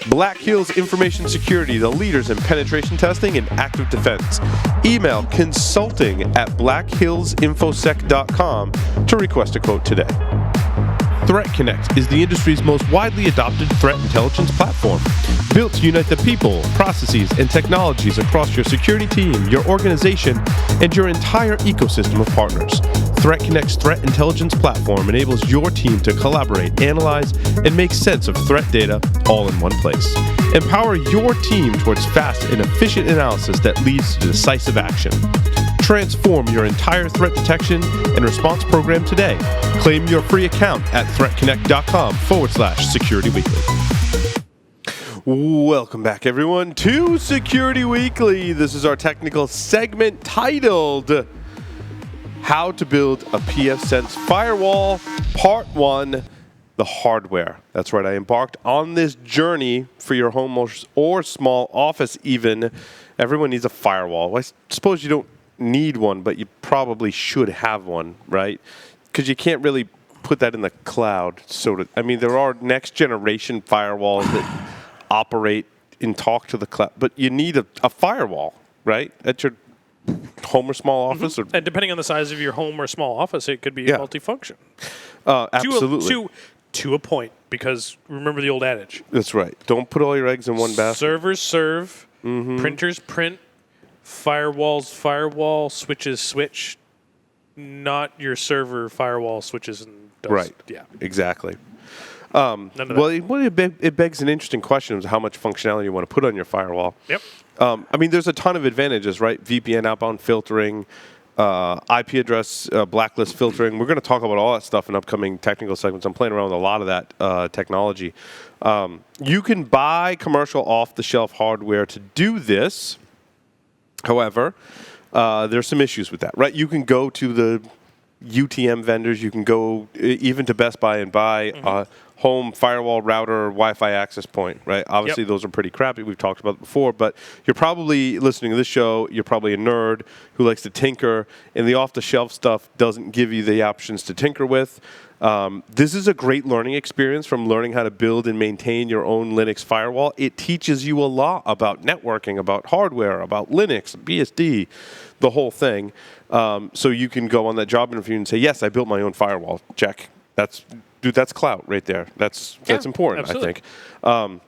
Black Hills Information Security, the leaders in penetration testing and active defense. Email consulting@blackhillsinfosec.com to request a quote today. Threat Connect is the industry's most widely adopted threat intelligence platform, built to unite the people, processes, and technologies across your security team, your organization, and your entire ecosystem of partners. Threat Connect's threat intelligence platform enables your team to collaborate, analyze, and make sense of threat data all in one place. Empower your team towards fast and efficient analysis that leads to decisive action. Transform your entire threat detection and response program today. Claim your free account at threatconnect.com/Security Weekly. Welcome back, everyone, to Security Weekly. This is our technical segment titled How to Build a PfSense Firewall, Part 1, the hardware. That's right, I embarked on this journey for your home or small office even. Everyone needs a firewall. Well, I suppose you don't need one, but you probably should have one, right? Because you can't really put that in the cloud. There are next generation firewalls that operate and talk to the cloud, but you need a firewall, right? At your home or small office. Mm-hmm. And depending on the size of your home or small office, it could be multifunction. Absolutely. To a point, because remember the old adage. That's right. Don't put all your eggs in one basket. Servers serve, printers print, firewalls firewall, switches switch, not your server firewall switches and does. Right. Yeah. Exactly. It begs an interesting question of how much functionality you want to put on your firewall. Yep. There's a ton of advantages, right? VPN outbound filtering, IP address blacklist filtering. We're going to talk about all that stuff in upcoming technical segments. I'm playing around with a lot of that technology. You can buy commercial off-the-shelf hardware to do this. However, there's some issues with that, right? You can go to the UTM vendors. You can go even to Best Buy and buy home firewall, router, Wi-Fi access point, right? Obviously, those are pretty crappy. We've talked about it before, but you're probably listening to this show. You're probably a nerd who likes to tinker, and the off-the-shelf stuff doesn't give you the options to tinker with. This is a great learning experience from learning how to build and maintain your own Linux firewall. It teaches you a lot about networking, about hardware, about Linux, BSD, the whole thing. So you can go on that job interview and say, yes, I built my own firewall. Check. That's clout right there. That's important, absolutely. I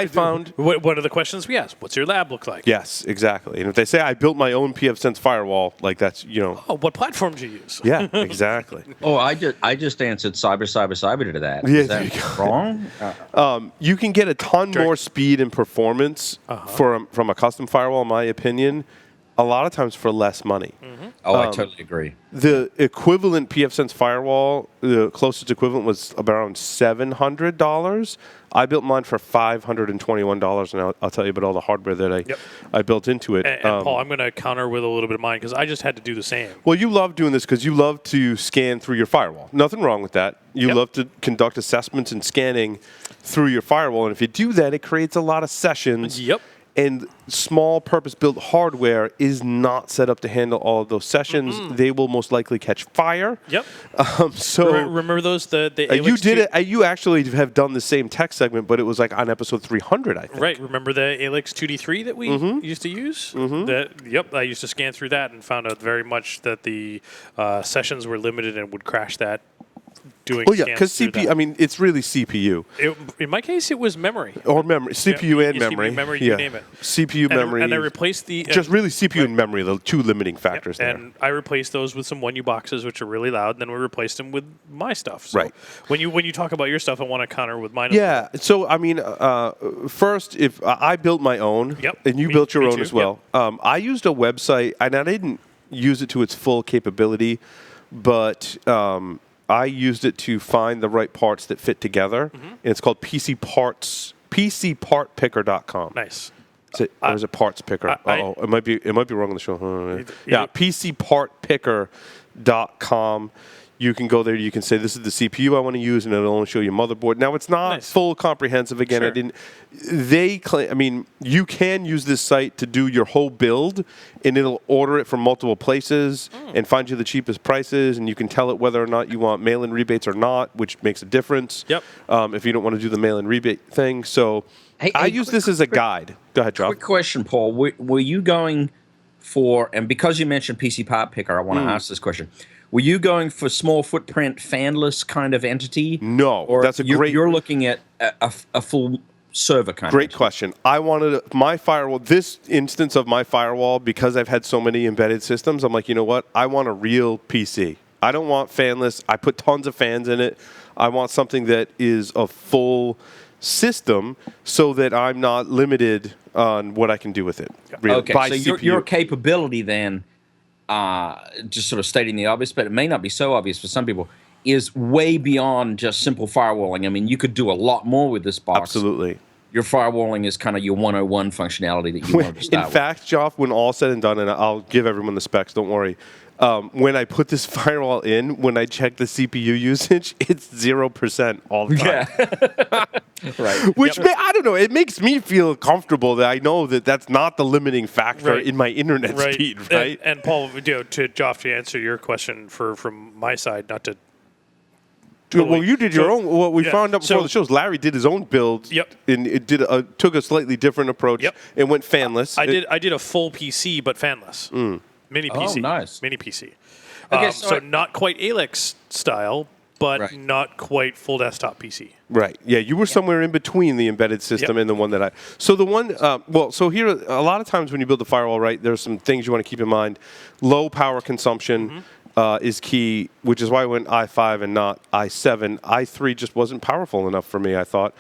think. What are the questions we ask? What's your lab look like? Yes, exactly. And if they say I built my own PfSense firewall, like that's, Oh, what platform do you use? Yeah, exactly. I just answered cyber to that. Yeah, Is that wrong? You can get a ton more speed and performance from a custom firewall, in my opinion, a lot of times for less money. I totally agree. The equivalent PfSense firewall, the closest equivalent was around $700. I built mine for $521, and I'll tell you about all the hardware that I built into it. And Paul, I'm going to counter with a little bit of mine because I just had to do the same. Well, you love doing this because you love to scan through your firewall. Nothing wrong with that. You love to conduct assessments and scanning through your firewall, and if you do that, it creates a lot of sessions. Yep. And small purpose-built hardware is not set up to handle all of those sessions. They will most likely catch fire. Yep. So remember those the you did it. You actually have done the same tech segment, but it was like on episode 300, I think. Right. Remember the ALEX 2D3 that we used to use? I used to scan through that and found out very much that the sessions were limited and would crash that. Because CPU. I mean, it's really CPU. In my case, it was memory. Or memory, CPU and memory. CPU, memory, you name it. CPU, memory. And I replaced just really CPU and memory, the two limiting factors there. And I replaced those with some 1U boxes, which are really loud. And then we replaced them with my stuff. So right. When you talk about your stuff, I want to counter with mine. Yeah. So I mean, first, if I built my own, and you built your own as well. I used a website, and I didn't use it to its full capability, but I used it to find the right parts that fit together. And it's called PCPartPicker.com. Nice. Or is it Parts Picker? It might be wrong on the show. PCPartPicker.com. You can go there. You can say, this is the CPU I want to use, and it'll only show you motherboard. Now, it's not Nice. full comprehensive. Again, Sure. They claim. I mean, you can use this site to do your whole build, and it'll order it from multiple places and find you the cheapest prices, and you can tell it whether or not you want mail-in rebates or not, which makes a difference. Yep. If you don't want to do the mail-in rebate thing. So I use this as a guide. Go ahead, Joe. Quick question, Paul. Were you going for, and because you mentioned PC Part Picker, I want to ask this question. Were you going for small footprint, fanless kind of entity? No, or that's a great. You're looking at a full server kind Great of question. I wanted my firewall, this instance of my firewall, because I've had so many embedded systems, I'm like, you know what? I want a real PC. I don't want fanless. I put tons of fans in it. I want something that is a full system so that I'm not limited on what I can do with it. Really, Okay, by so CPU. your capability then, just sort of stating the obvious, but it may not be so obvious for some people, is way beyond just simple firewalling. I mean, you could do a lot more with this box. Absolutely. Your firewalling is kind of your 101 functionality that you want to start In fact, Joff, when all said and done, and I'll give everyone the specs, don't worry. When I put this firewall in, when I check the CPU usage, it's 0% all the time. Yeah. Right. Which, I don't know, it makes me feel comfortable that I know that that's not the limiting factor Right. in my internet Right. speed, right? And Paul, to Joff, to answer your question from my side, not to. Well, you did your own. What we yeah, found out before so- the shows, Larry did his own build. Yep. And it took a slightly different approach. Yep. It went fanless. I did a full PC but fanless. Mini PC. nice. Mini PC. Okay, So not quite Alex style, but Right. not quite full desktop PC. Right. Yeah, you were somewhere in between the embedded system and the one that I. So the one. So here, a lot of times when you build a firewall, right, there's some things you want to keep in mind. Low power consumption is key, which is why I went i5 and not i7. i3 just wasn't powerful enough for me, I thought.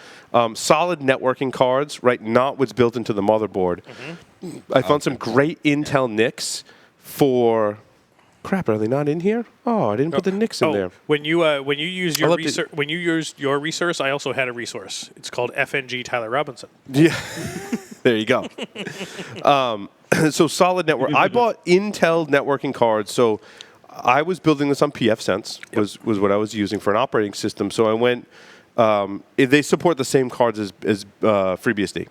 Solid networking cards, right, not what's built into the motherboard. I found some great Intel NICs for. Crap, are they not in here? Oh, I didn't put the NICs in there. When you use your love to- resource, when you used your resource, I also had a resource. It's called FNG Tyler Robinson. Yeah. There you go. So solid network. I bought Intel networking cards. So I was building this on PfSense, was what I was using for an operating system. So I went, they support the same cards as FreeBSD.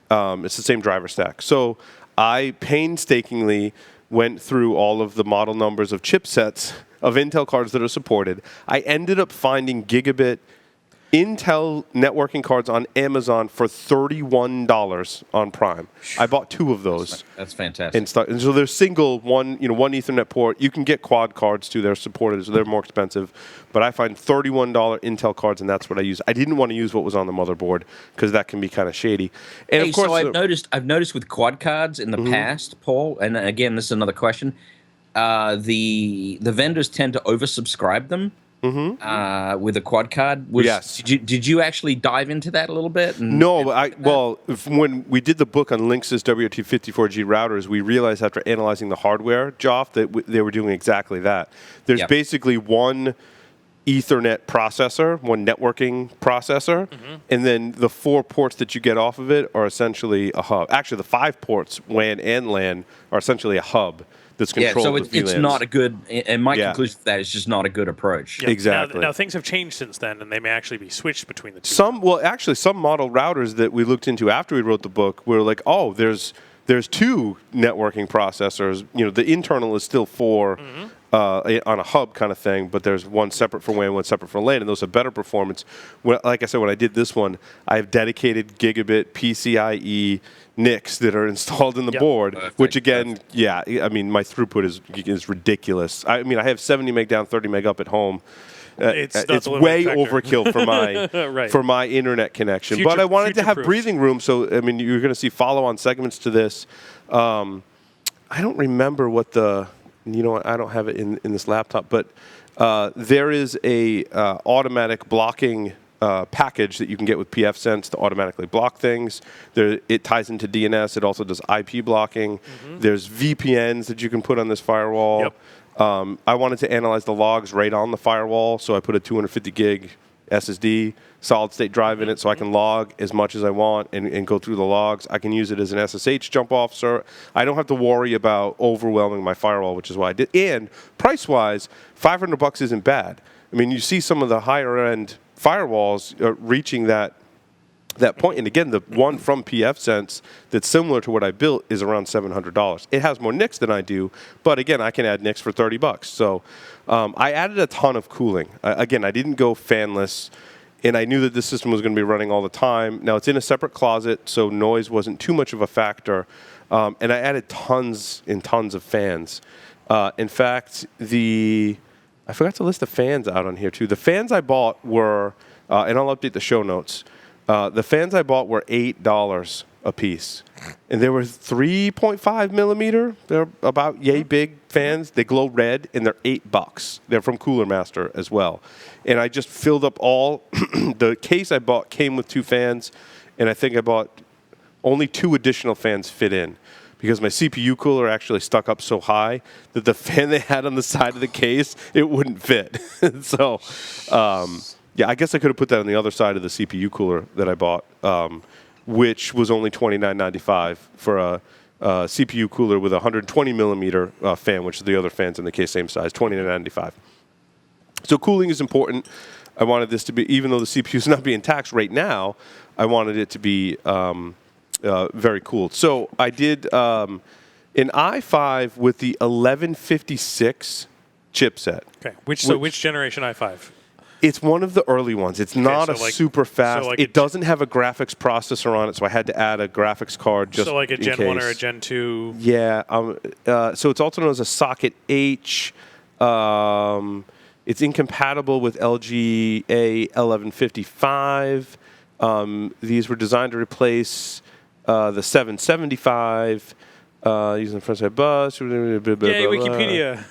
It's the same driver stack. So I painstakingly went through all of the model numbers of chipsets of Intel cards that are supported. I ended up finding gigabit Intel networking cards on Amazon for $31 on Prime. I bought 2 of those. That's fantastic. And so they're single, one Ethernet port. You can get quad cards too. They're supported, so they're more expensive. But I find $31 Intel cards, and that's what I use. I didn't want to use what was on the motherboard because that can be kind of shady. And Hey, of course, so I've noticed with quad cards in the past, Paul, and again, this is another question. The vendors tend to oversubscribe them. With a quad card. Yes. Did you actually dive into that a little bit? No, when we did the book on Linksys WT54G routers, we realized after analyzing the hardware, Joff, that they were doing exactly that. There's basically one Ethernet processor, one networking processor, and then the 4 ports that you get off of it are essentially a hub. Actually, the 5 ports, WAN and LAN, are essentially a hub that's controlled so with it's VLANs. not a good, and my conclusion for that is just not a good approach. Yeah. Exactly. Now things have changed since then, and they may actually be switched between the two. Some model routers that we looked into after we wrote the book were like, oh, there's 2 networking processors. You know, the internal is still 4 on a hub kind of thing, but there's one separate for WAN, one separate for LAN, and those have better performance. Like I said, when I did this one, I have dedicated gigabit PCIe NICs that are installed in the board, which again, I mean, my throughput is ridiculous. I mean, I have 70 meg down, 30 meg up at home. It's way overkill for my for my internet connection. But I wanted to have breathing room, so I mean, you're going to see follow-on segments to this. I don't remember what I don't have it in this laptop, but there is a automatic blocking package that you can get with PfSense to automatically block things. It ties into DNS. It also does IP blocking. There's VPNs that you can put on this firewall. I wanted to analyze the logs right on the firewall, so I put a 250 gig SSD, solid state drive in it, so I can log as much as I want and go through the logs. I can use it as an SSH jump off, so I don't have to worry about overwhelming my firewall, which is why I did. And price-wise, $500 isn't bad. I mean, you see some of the higher-end firewalls reaching that point. And again, the one from PfSense that's similar to what I built is around $700. It has more NICs than I do, but again, I can add NICs for $30. So I added a ton of cooling. Again, I didn't go fanless, and I knew that this system was going to be running all the time. Now, it's in a separate closet, so noise wasn't too much of a factor. And I added tons and tons of fans. In fact, I forgot to list the fans out on here, too. The fans I bought were, and I'll update the show notes, the fans I bought were $8 a piece. And they were 3.5 millimeter. They're about yay big fans. They glow red, and they're $8. They're from Cooler Master as well. And I just filled up all. The case I bought came with 2 fans, and I think I bought only 2 additional fans fit in, because my CPU cooler actually stuck up so high that the fan they had on the side of the case, it wouldn't fit. So, yeah, I guess I could have put that on the other side of the CPU cooler that I bought, which was only $29.95 for a CPU cooler with a 120 millimeter fan, which is the other fans in the case, same size, $29.95. So cooling is important. I wanted this to be, even though the CPU is not being taxed right now, I wanted it to be very cool. So I did an i5 with the 1156 chipset. Okay. Which generation i5? It's one of the early ones. It's not so a like- super fast. so like it doesn't have a graphics processor on it, so I had to add a graphics card just So like a in Gen 1 or a case. Gen 2? Yeah. So it's also known as a socket H. It's incompatible with LGA 1155. These were designed to replace the 775 using the front side bus. Yay, Wikipedia.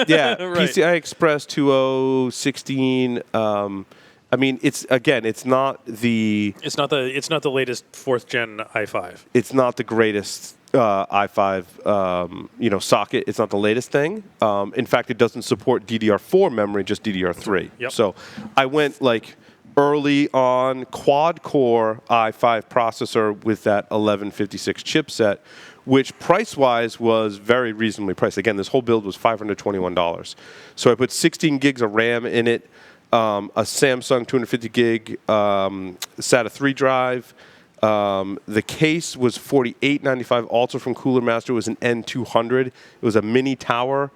Yeah, Right. PCI Express 2.0.16. I mean, it's not the It's not the latest 4th gen i5. it's not the greatest i5 socket. It's not the latest thing. In fact, it doesn't support DDR4 memory, just DDR3. Yep. So I went like early on quad core i5 processor with that 1156 chipset, which price-wise was very reasonably priced. Again, this whole build was $521. So I put 16 gigs of RAM in it, a Samsung 250 gig SATA 3 drive. The case was $48.95, also from Cooler Master. It was an N200. It was a mini tower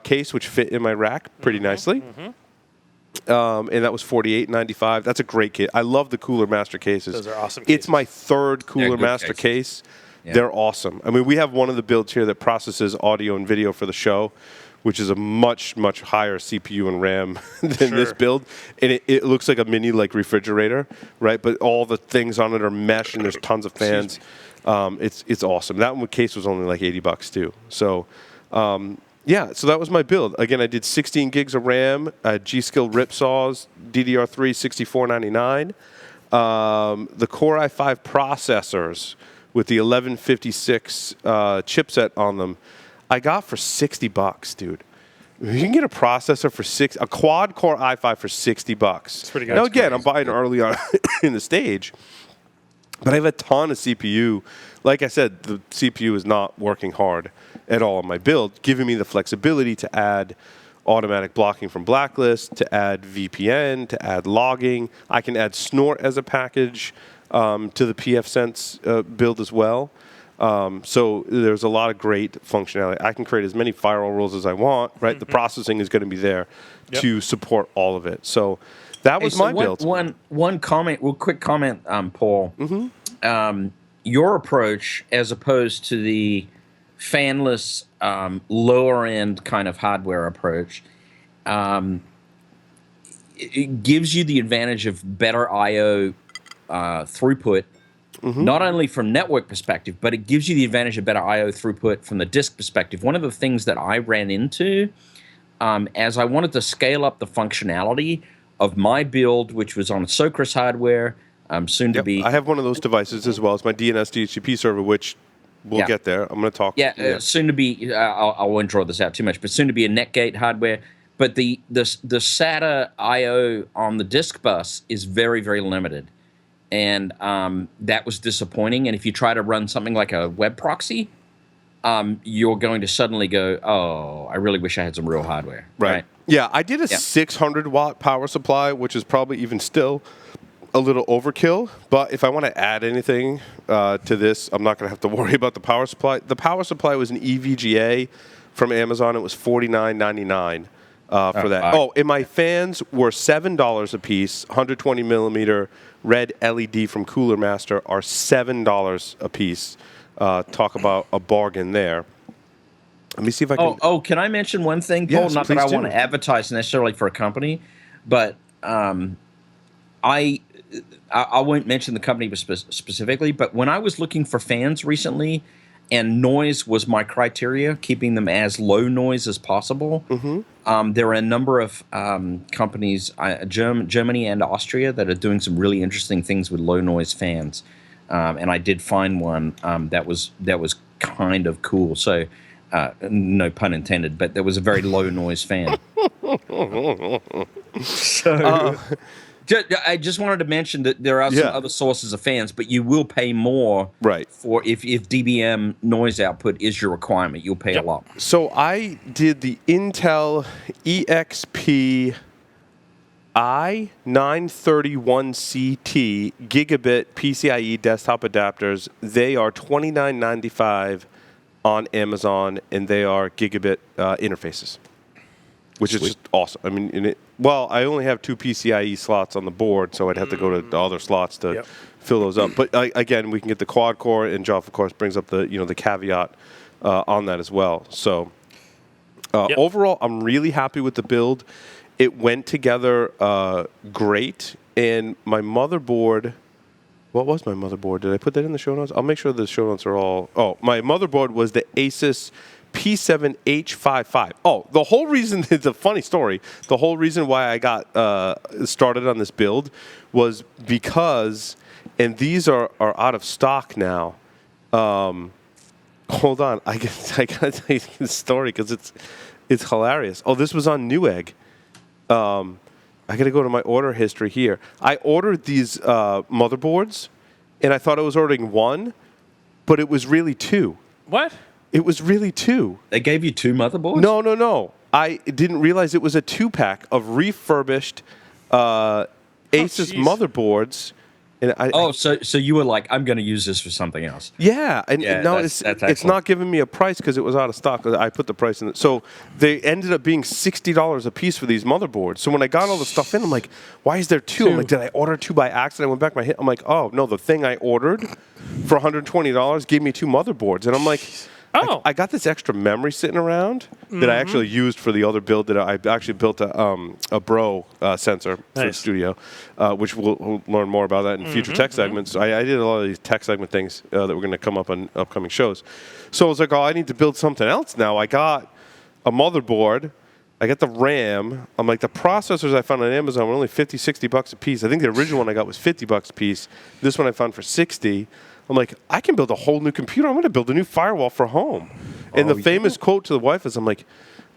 case, which fit in my rack pretty nicely. And that was $48.95. That's a great case. I love the Cooler Master cases. Those are awesome It's cases. my third Cooler good Master cases. case. They're awesome. I mean, we have one of the builds here that processes audio and video for the show, which is a much, much higher CPU and RAM than this Sure. build. And it looks like a mini refrigerator, right? But all the things on it are mesh, and there's tons of fans. It's awesome. That one case was only like $80 too. So yeah, so that was my build. Again, I did 16 gigs of RAM, G-Skill rip saws, DDR3 6499. The Core i5 processors with the 1156 chipset on them, I got for $60, dude. You can get a processor for a quad core i5 for $60. That's pretty good. Now That's again, I'm buying early on in the stage, but I have a ton of CPU. Like I said, the CPU is not working hard at all on my build, giving me the flexibility to add automatic blocking from Blacklist, to add VPN, to add logging. I can add Snort as a package to the PfSense build as well. So there's a lot of great functionality. I can create as many firewall rules as I want, right? The processing is going to be there to support all of it. So that was my build. One comment, quick comment, Paul. Your approach, as opposed to the fanless, lower end kind of hardware approach, it gives you the advantage of better I/O throughput. Not only from network perspective, but it gives you the advantage of better I/O throughput from the disk perspective. One of the things that I ran into as I wanted to scale up the functionality of my build, which was on Socris hardware, soon to be... I have one of those devices as well as my DNS DHCP server, which we'll get there. I'm going to talk. soon to be... I won't draw this out too much, but soon to be a Netgate hardware. but the SATA I/O on the disk bus is very, very limited, and that was disappointing. And if you try to run something like a web proxy, you're going to suddenly go, "Oh, I really wish I had some real hardware." Right? Yeah, I did a 600-watt power supply, which is probably even still a little overkill. But if I want to add anything to this, I'm not going to have to worry about the power supply. The power supply was an EVGA from Amazon. It was $49.99 for that. Oh, and my fans were $7 a piece. 120 millimeter red LED from Cooler Master are $7 a piece. Talk about a bargain there. Let me see if I can. Oh, can I mention one thing, Paul? Yes, Not that I please want do. to advertise necessarily for a company, but I won't mention the company specifically. But when I was looking for fans recently, and noise was my criteria, keeping them as low noise as possible. There are a number of companies, Germany and Austria, that are doing some really interesting things with low noise fans. And I did find one that was kind of cool. So, no pun intended, but there was a very low noise fan. So, I just wanted to mention that there are some other sources of fans, but you will pay more for if DBM noise output is your requirement. You'll pay a lot. So I did the Intel EXP i931CT gigabit PCIe desktop adapters. They are $29.95 on Amazon, and they are gigabit interfaces, which is just awesome. I mean, I only have 2 PCIe slots on the board, so I'd have to go to the other slots to fill those up. But again, we can get the quad core, and Geoff, of course, brings up the the caveat on that as well. So overall, I'm really happy with the build. It went together great, and my motherboard. What was my motherboard? Did I put that in the show notes? I'll make sure the show notes are all. Oh, my motherboard was the Asus P7H55. Oh, the whole reason, it's a funny story. The whole reason why I got started on this build was because, and these are out of stock now. Hold on, I got to tell you the story because it's hilarious. Oh, this was on Newegg. I got to go to my order history here. I ordered these motherboards, and I thought I was ordering one, but it was really 2. What? It was really 2. They gave you 2 motherboards? No. I didn't realize it was a 2-pack of refurbished Asus motherboards. And so you were like, I'm going to use this for something else. Yeah, and no, it's not giving me a price because it was out of stock. I put the price in it. So they ended up being $60 a piece for these motherboards. So when I got all the stuff in, I'm like, why is there 2? I'm like, did I order 2 by accident? I went back I'm like, oh, no, the thing I ordered for $120 gave me 2 motherboards. And I'm like, I got this extra memory sitting around that I actually used for the other build that I actually built a Bro sensor for the studio, which we'll learn more about that in future tech segments. I did a lot of these tech segment things that were going to come up on upcoming shows. So I was like, I need to build something else now. I got a motherboard. I got the RAM. I'm like, the processors I found on Amazon were only $50, $60 a piece. I think the original one I got was $50 a piece. This one I found for $60. I'm like, I can build a whole new computer. I'm going to build a new firewall for home. And the famous quote to the wife is, I'm like,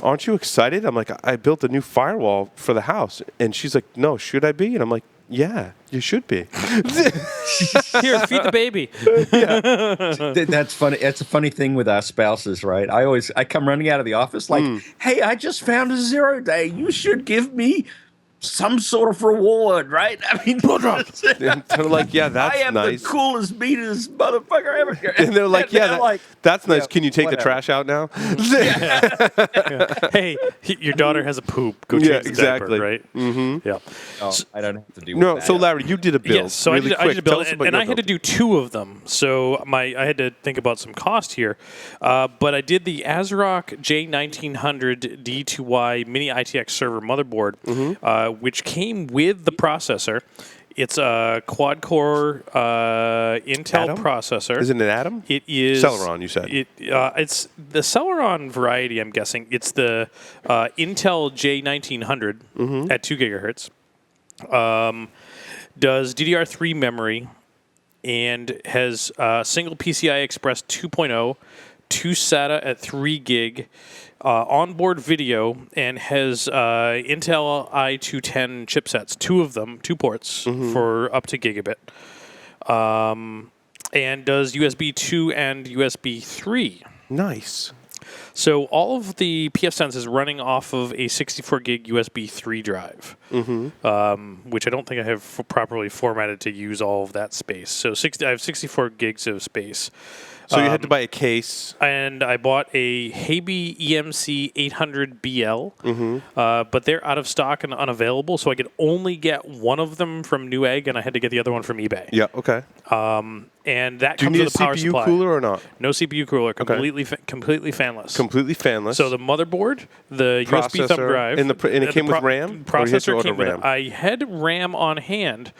aren't you excited? I'm like, I built a new firewall for the house. And she's like, no, should I be? And I'm like, yeah, you should be. Here, feed the baby. That's funny. That's a funny thing with our spouses, right? I come running out of the office like, hey, I just found a 0-day. You should give me some sort of reward, right? I mean, they're like, yeah, that's nice. I am the coolest, meanest motherfucker ever. And they're like, that's nice. Can you take the trash out now? Hey, your daughter has a poop. Go change the diaper, right? Mm-hmm. Yeah. Oh, I don't have to do with that. So Larry, you did a build. Yes, so really I did a build, and I had to build. do 2 of them. So I had to think about some cost here. But I did the ASRock J1900 D2Y mini ITX server motherboard, which came with the processor. It's a quad-core Intel Atom? processor. Is it an Atom? It is Celeron, you said. It's the Celeron variety, I'm guessing. It's the Intel J1900 at 2 gigahertz. Does DDR3 memory and has single PCI Express 2.0, 2 SATA at 3 gig, onboard video, and has Intel i210 chipsets, 2 of them, 2 ports for up to gigabit, and does USB 2 and USB 3. Nice. So all of the PfSense is running off of a 64 gig USB 3 drive, which I don't think I have properly formatted to use all of that space. So I have 64 gigs of space. So you had to buy a case. And I bought a Habe EMC 800BL, but they're out of stock and unavailable, so I could only get one of them from Newegg, and I had to get the other one from eBay. Yeah, okay. And that Do you comes need a with a power CPU supply. cooler or not? No CPU cooler, completely fanless. Completely fanless. So the motherboard, the USB thumb Processor, drive, and it came with RAM? Or you had to Processor order came with RAM? it. I had RAM on hand.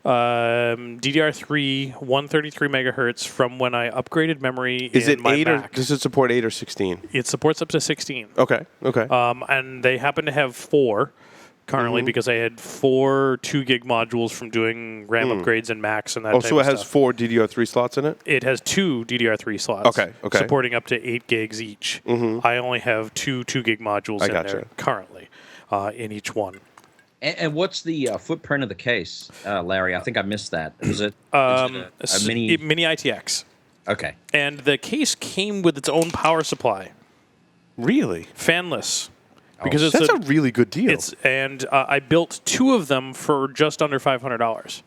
DDR3 133 megahertz from when I upgraded memory. Is in it my 8 or Mac. does it support 8 or 16? It supports up to 16. Okay. And they happen to have 4 currently because I had 4 2 gig modules from doing RAM upgrades and Macs and that type So of it has stuff. 4 DDR3 slots in it? It has 2 DDR3 slots. Okay. Supporting up to 8 gigs each. I only have 2 2 gig modules in there currently in each one. And what's the footprint of the case, Larry? I think I missed that. Is it a mini? Mini ITX. Okay. And the case came with its own power supply. Really? Fanless. Because That's a really good deal. I built 2 of them for just under $500.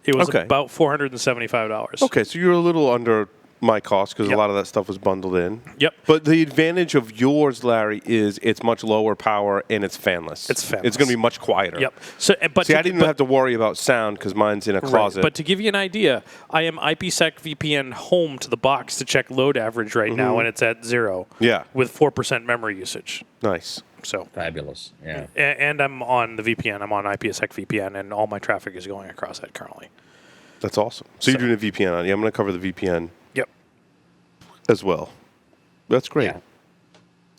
It was about $475. Okay, so you're a little under my cost because a lot of that stuff was bundled in. Yep. But the advantage of yours, Larry, is it's much lower power and it's fanless. It's fanless. It's going to be much quieter. Yep. So, but See, I didn't have to worry about sound because mine's in a closet. Right. But to give you an idea, I am IPsec VPN home to the box to check load average right now, and it's at 0. Yeah. With 4% memory usage. Nice. So Fabulous. Yeah. And I'm on the VPN. I'm on IPsec VPN, and all my traffic is going across that currently. That's awesome. So you're doing a VPN on it. Yeah, I'm going to cover the VPN Yep. as well. That's great. Yeah.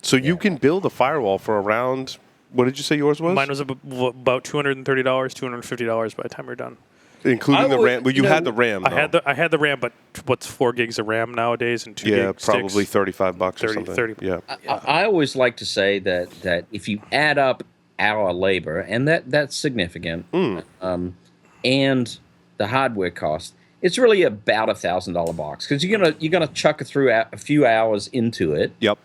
So you can build a firewall for around, what did you say yours was? Mine was about $230, $250 by the time we're done. Including the RAM. Well, you had the RAM, though. I had the RAM, but what's 4 gigs of RAM nowadays and 2 Yeah, gig probably sticks? $35 or 30, something. 30. Yeah. I always like to say that if you add up our labor, and that's significant, and the hardware cost, it's really about $1,000 box because you're gonna chuck through a few hours into it. Yep.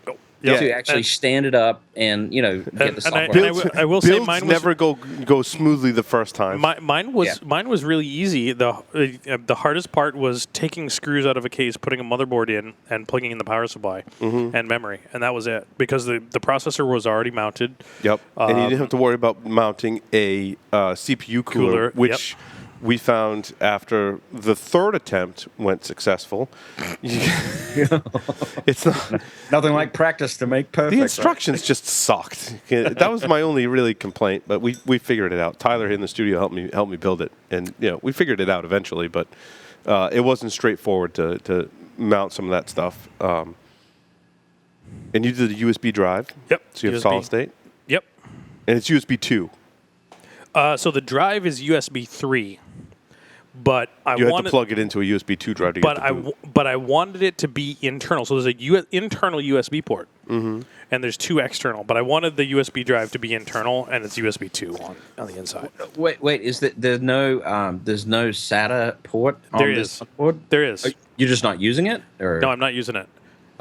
To actually stand it up and get the software. I will say builds mine was never go smoothly the first time. Mine was really easy. The hardest part was taking screws out of a case, putting a motherboard in, and plugging in the power supply and memory, and that was it. Because the processor was already mounted. Yep. And you didn't have to worry about mounting a CPU cooler, which we found after the third attempt went successful. It's not Nothing like practice to make perfect. the instructions just sucked. That was my only really complaint, but we figured it out. Tyler in the studio helped me build it, and we figured it out eventually. But it wasn't straightforward to mount some of that stuff. And you did a USB drive. Yep. So you have USB. solid state. Yep. And it's USB 2. So the drive is USB 3, but You had to plug it into a USB 2 drive to get the boot. But I wanted it to be internal. So there's a internal USB port, and there's 2 external. But I wanted the USB drive to be internal, and it's USB 2 on the inside. Wait, is that there's no SATA port on this board? There is. You're just not using it, or No, I'm not using it.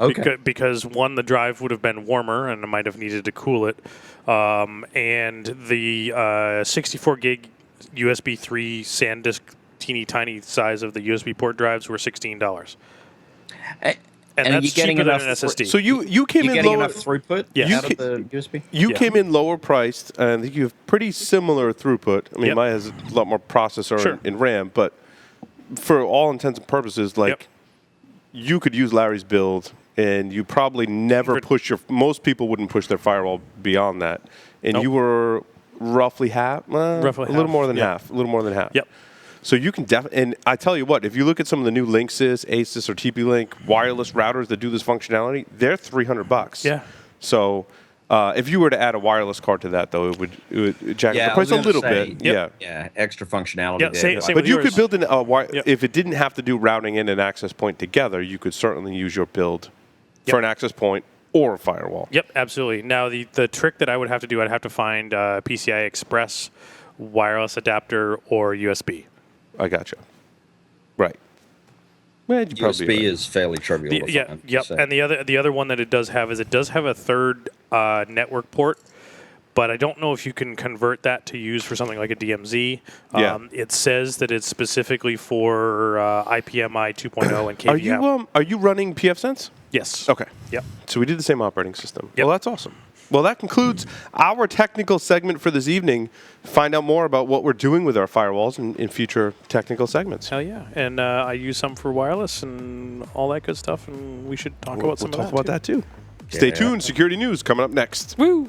Okay. Because one, the drive would have been warmer, and I might have needed to cool it, and the 64 gig USB 3 SanDisk teeny tiny size of the USB port drives were $16. And that's getting cheaper than enough an SSD. So you came in getting lower. enough throughput Yes. out of the USB? You Yeah. came in lower priced, and I think you have pretty similar throughput. I mean, Yep. mine has a lot more processor Sure. and RAM, but for all intents and purposes, you could use Larry's build, and you probably never most people wouldn't push their firewall beyond that. And you were roughly half? Roughly a little half, more than yep. half. A little more than half. Yep. So you can definitely, and I tell you what, if you look at some of the new Linksys, Asus, or TP-Link wireless routers that do this functionality, they're $300. Yeah. So If you were to add a wireless card to that, though, it would jack up the I price was a gonna little say, bit. Yep. Yeah. extra functionality Yeah, there. same But with you yours. could build in a Yep. if it didn't have to do routing in and access point together, you could certainly use your build for an access point or a firewall. Yep, absolutely. Now, the trick that I would have to do, I'd have to find PCI Express, wireless adapter, or USB. I gotcha. Right. Well, you'd probably USB be right. is fairly trivial. to Yeah, find, yep. so. And the other one that it does have is it does have a third network port, but I don't know if you can convert that to use for something like a DMZ. Yeah. It says that it's specifically for IPMI 2.0 and KVM. Are you running PfSense? Yes. Okay. Yep. So we did the same operating system. Yep. Well, that's awesome. Well, that concludes our technical segment for this evening. Find out more about what we're doing with our firewalls in future technical segments. Hell yeah. And I use some for wireless and all that good stuff, and we should talk about some We'll talk of about that too. Stay tuned. Security news coming up next. Woo!